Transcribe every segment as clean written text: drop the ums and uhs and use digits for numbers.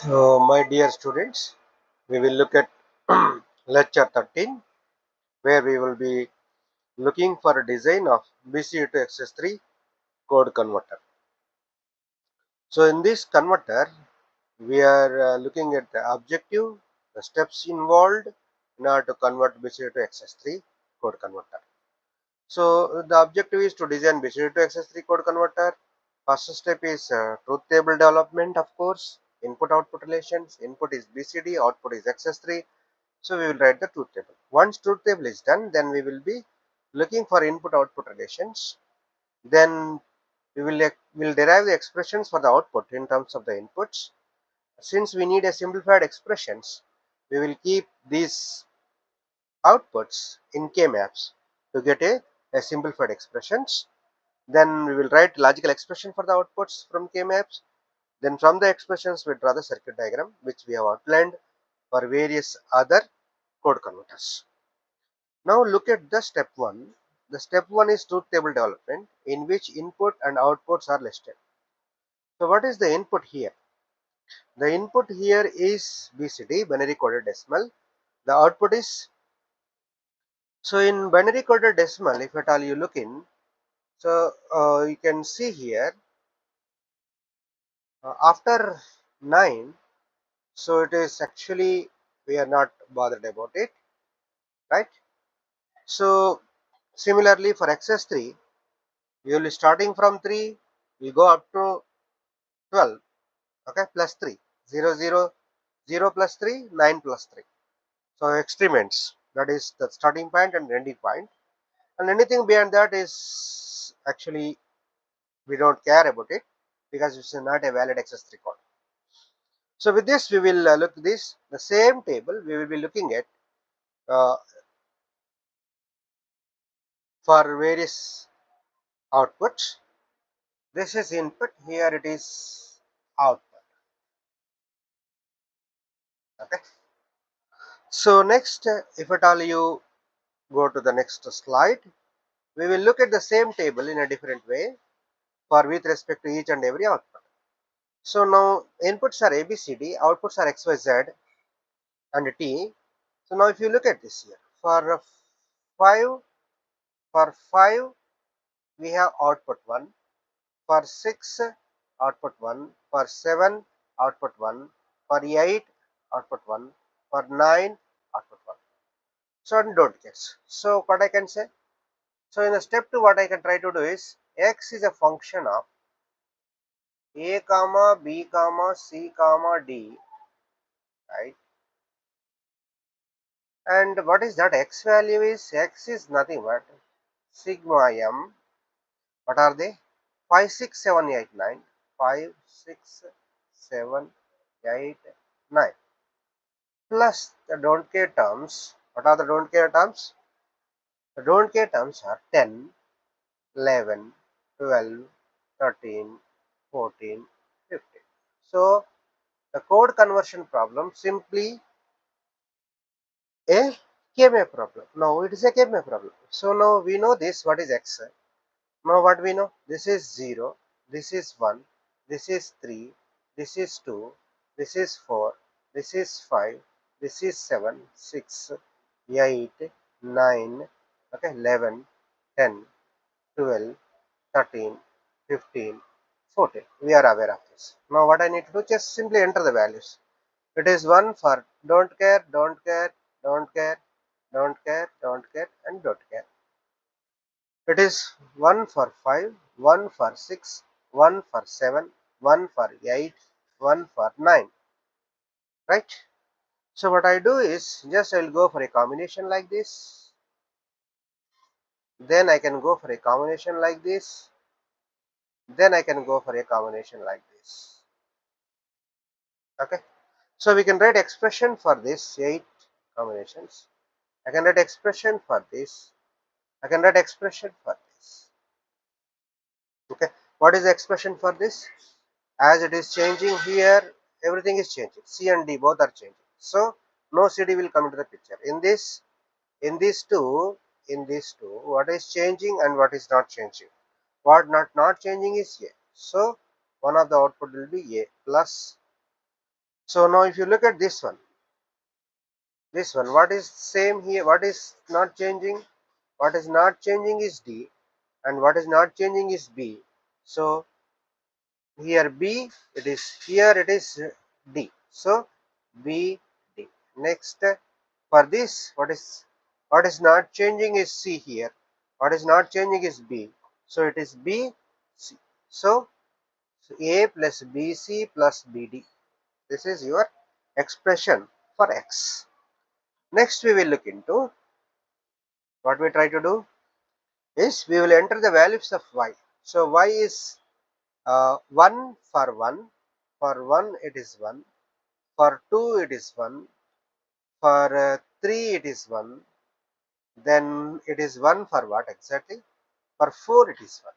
So, my dear students, we will look at lecture 13, where we will be looking for a design of BCD to Excess-3 code converter. So, in this converter, we are looking at the objective, the steps involved in order to convert BCD to Excess-3 code converter. So, the objective is to design BCD to Excess-3 code converter. First step is truth table development, of course. Input-output relations. Input is BCD, output is Excess-3. So we will write the truth table. Once truth table is done, then we will be looking for input-output relations. Then we will derive the expressions for the output in terms of the inputs. Since we need a simplified expressions, we will keep these outputs in K-maps to get a simplified expressions. Then we will write logical expression for the outputs from K-maps. Then from the expressions we draw the circuit diagram which we have outlined for various other code converters. Now look at the step 1. The step 1 is truth table development, in which input and outputs are listed. So what is the input here? The input here is BCD, binary coded decimal. The output is, so in binary coded decimal, if at all you look in, so you can see here after 9, so it is actually, we are not bothered about it, right? So similarly for Excess-3, you will be starting from 3, you go up to 12, okay, plus 3, 0 0 0 plus 3, 9 plus 3. So extrements, that is the starting point and ending point, and anything beyond that is actually we don't care about it because it's not a valid Excess-3 code. So with this we will look this the same table we will be looking at uh, for various outputs. This is input, here it is output. Okay. So next, if at all you go to the next slide, we will look at the same table in a different way for with respect to each and every output. So now inputs are ABCD, outputs are XYZ and T. So now if you look at this here, for 5, for 5 we have output 1, for 6 output 1, for 7 output 1, for 8 output 1, for 9 output 1. So don't guess. So what I can say? So in the step 2 what I can try to do is x is a function of a comma b comma c comma d, right? And what is that? X value is, x is nothing but sigma m. What are they? 5 6 7 8 9, 5 6 7 8 9 plus the don't care terms. What are the don't care terms? The don't care terms are 10, 11, 12, 13, 14, 15. So the code conversion problem simply a K-map problem. Now it is a K-map problem. So now we know this, what is x. Now what we know? This is 0, this is 1, this is 3, this is 2, this is 4, this is 5, this is 7, 6, 8, 9, okay, 11, 10, 12, 13, 15, 14. We are aware of this. Now what I need to do, just simply enter the values. It is 1 for don't care, don't care, don't care, don't care, don't care, and don't care. It is 1 for 5, 1 for 6, 1 for 7, 1 for 8, 1 for 9. Right? So what I do is just I will go for a combination like this. Then I can go for a combination like this. Then I can go for a combination like this. Okay. So we can write expression for this 8 combinations. I can write expression for this. I can write expression for this. Okay. What is the expression for this? As it is changing here, everything is changing. C and D both are changing. So no CD will come into the picture. In these two, what is changing and what is not changing? What not changing is A. So one of the output will be A plus. So now if you look at this one, what is same here, what is not changing? What is not changing is D, and what is not changing is B. So here B, it is here, it is D. So B, D. Next, for this, what is not changing is C here. What is not changing is B. So it is B, C. So A plus BC plus BD. This is your expression for X. Next, we will look into what we try to do is we will enter the values of Y. So Y is 1 for 1. For 1 it is 1. For 2 it is 1. For 3 it is 1. Then it is 1 for what exactly? For 4 it is 1.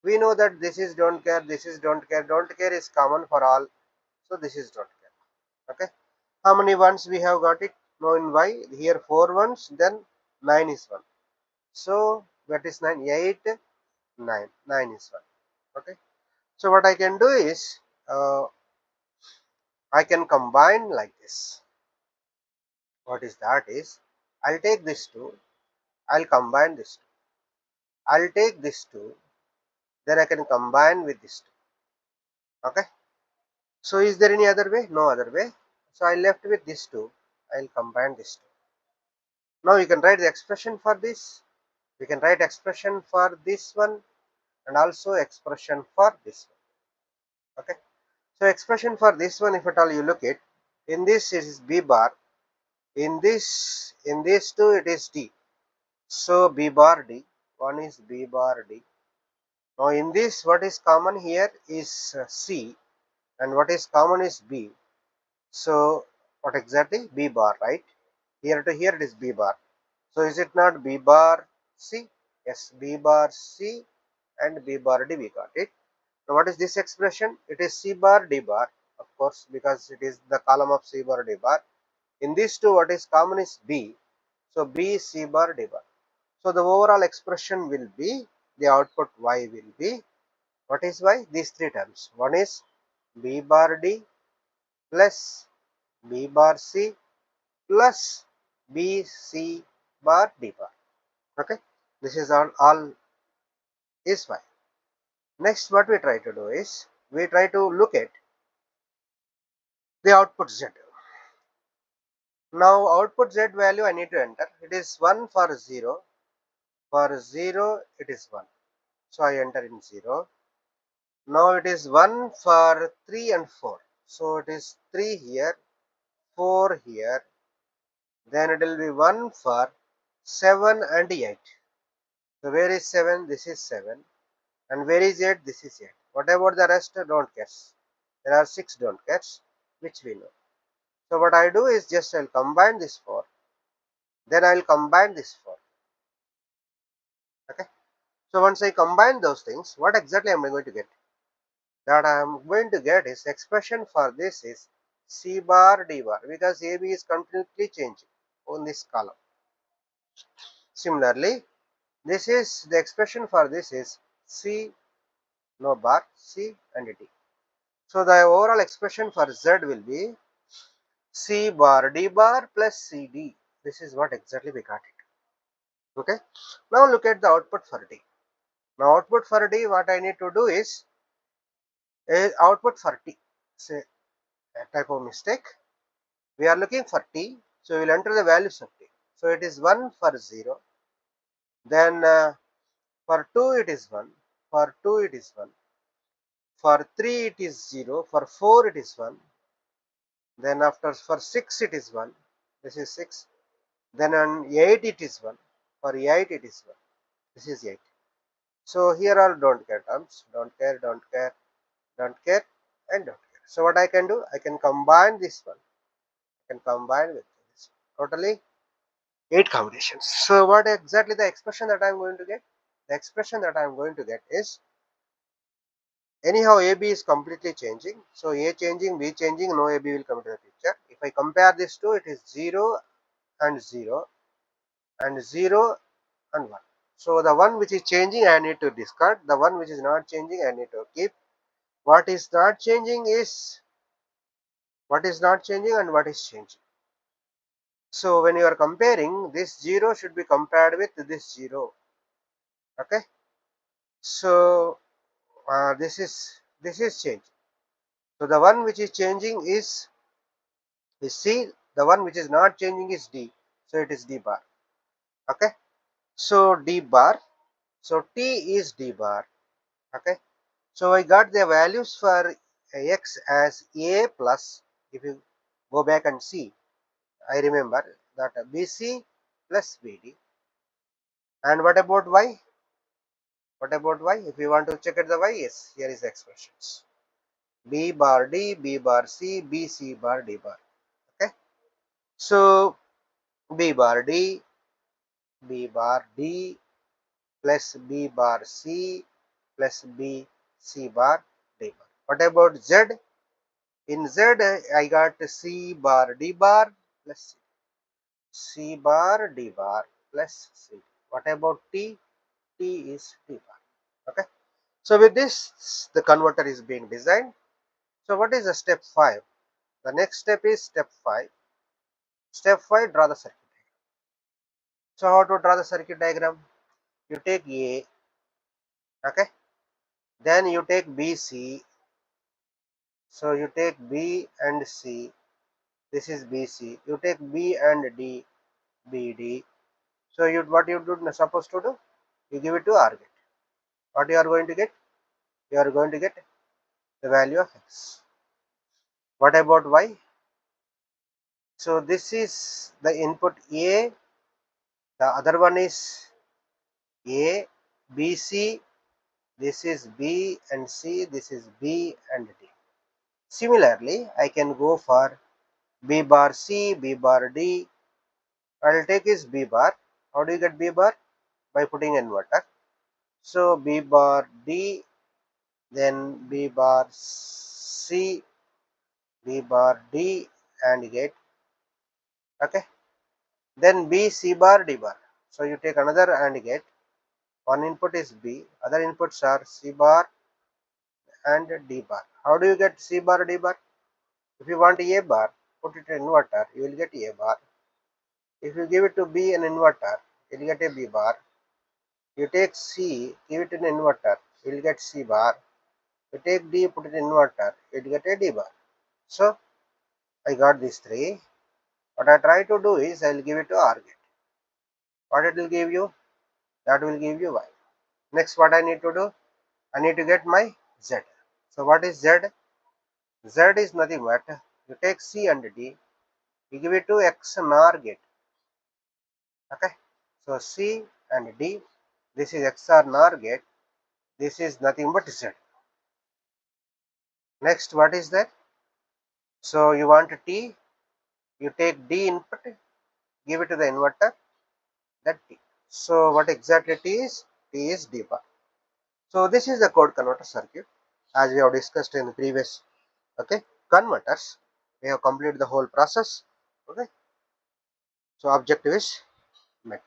We know that this is don't care, this is don't care. Don't care is common for all. So this is don't care. Okay. How many ones we have got it? Now in Y, here 4 ones, then 9 is 1. So what is 9? 8, 9. 9 is 1. Okay. So what I can do is I can combine like this. What is that is, I'll take this 2, I'll combine this 2. I'll take this 2, then I can combine with this 2. Okay. So is there any other way? No other way. So I left with this 2, I'll combine this 2. Now you can write the expression for this. We can write expression for this one and also expression for this one. Okay. So expression for this one, if at all you look at, in this it is B bar, in this two it is D. So B bar D, one is B bar D. Now in this, what is common here is C, and what is common is B. So what exactly? B bar, right? Here to here it is B bar. So is it not B bar C? Yes, B bar C and B bar D, we got it. Now what is this expression? It is C bar D bar, of course, because it is the column of C bar D bar. In these two, what is common is B. So B C bar D bar. So the overall expression will be, the output Y will be, what is Y? These three terms. One is B bar D plus B bar C plus B C bar D bar. Okay. This is all is Y. Next, what we try to do is, we try to look at the output Z. Now output Z value I need to enter. It is 1 for 0. For 0 it is 1. So I enter in 0. Now it is 1 for 3 and 4. So it is 3 here, 4 here. Then it will be 1 for 7 and 8. So where is 7? This is 7. And where is 8? This is 8. What about the rest? Don't care. There are 6 don't cares, which we know. So what I do is just I'll combine this 4. Then I'll combine this 4. Okay. So once I combine those things, what exactly am I going to get? That I am going to get is expression for this is C bar D bar, because AB is continuously changing on this column. Similarly, this is the expression for this is C no bar C and D. So the overall expression for Z will be C bar D bar plus CD. This is what exactly we got it. Okay. Now look at the output for D. Now output for D, what I need to do is output for T. Say a type of mistake. We are looking for T, so we will enter the values of T. So it is 1 for 0. Then for 2 it is 1. For 2 it is 1. For 3 it is 0. For 4 it is 1. Then after for 6 it is 1. This is 6. Then on 8 it is 1. For 8 it is 1. This is 8. So here are don't care terms. Don't care, don't care, don't care, and don't care. So what I can do? I can combine this one. I can combine with this. Totally 8 combinations. So what exactly the expression that I am going to get? The expression that I am going to get is, anyhow AB is completely changing. So A changing, B changing, no AB will come into the picture. If I compare these two, it is 0 and 0 and 0 and 1. So the one which is changing I need to discard. The one which is not changing I need to keep. What is not changing is what is not changing and what is changing. So when you are comparing, this 0 should be compared with this 0. Okay. So this is changing. So the one which is changing is C. The one which is not changing is D. So it is D bar. Okay. So D bar. So T is D bar. Okay. So I got the values for X as A plus, if you go back and see, I remember that BC plus BD. And what about Y? What about Y? If you want to check at the Y, yes, here is the expressions. B bar D, B bar C, B C bar D bar. Okay. So B bar D, B bar D plus B bar C plus B C bar D bar. What about Z? In Z, I got C bar D bar plus C bar D bar plus C. What about T? T is D bar. Okay. So with this, the converter is being designed. So what is the step 5? The next step is step 5. Step 5, draw the circuit diagram. So how to draw the circuit diagram? You take A, okay, then you take BC. So you take B and C. This is BC. You take B and D, BD. So you what you do supposed to do? You give it to R gate. What you are going to get? You are going to get the value of X. What about Y? So this is the input A. The other one is A, B, C. This is B and C. This is B and D. Similarly, I can go for B bar C, B bar D. I'll take is B bar. How do you get B bar? By putting inverter. So B bar D, then B bar C, B bar D and get, okay. Then B C bar D bar. So you take another and get. One input is B, other inputs are C bar and D bar. How do you get C bar D bar? If you want A bar, put it in inverter, you will get A bar. If you give it to B an inverter, you will get a B bar. You take C, give it an inverter, you will get C bar. You take D, put it in inverter, you will get a D bar. So I got these three. What I try to do is I will give it to OR gate. What it will give you? That will give you Y. Next, what I need to do? I need to get my Z. So what is Z? Z is nothing but you take C and D, you give it to X and OR gate. Okay. So C and D, this is XOR NOR gate. This is nothing but Z. Next, what is that? So you want T, you take D input, give it to the inverter, that T. So what exactly T is? T is D bar. So this is the code converter circuit as we have discussed in the previous, okay, converters. We have completed the whole process. Okay. So objective is met.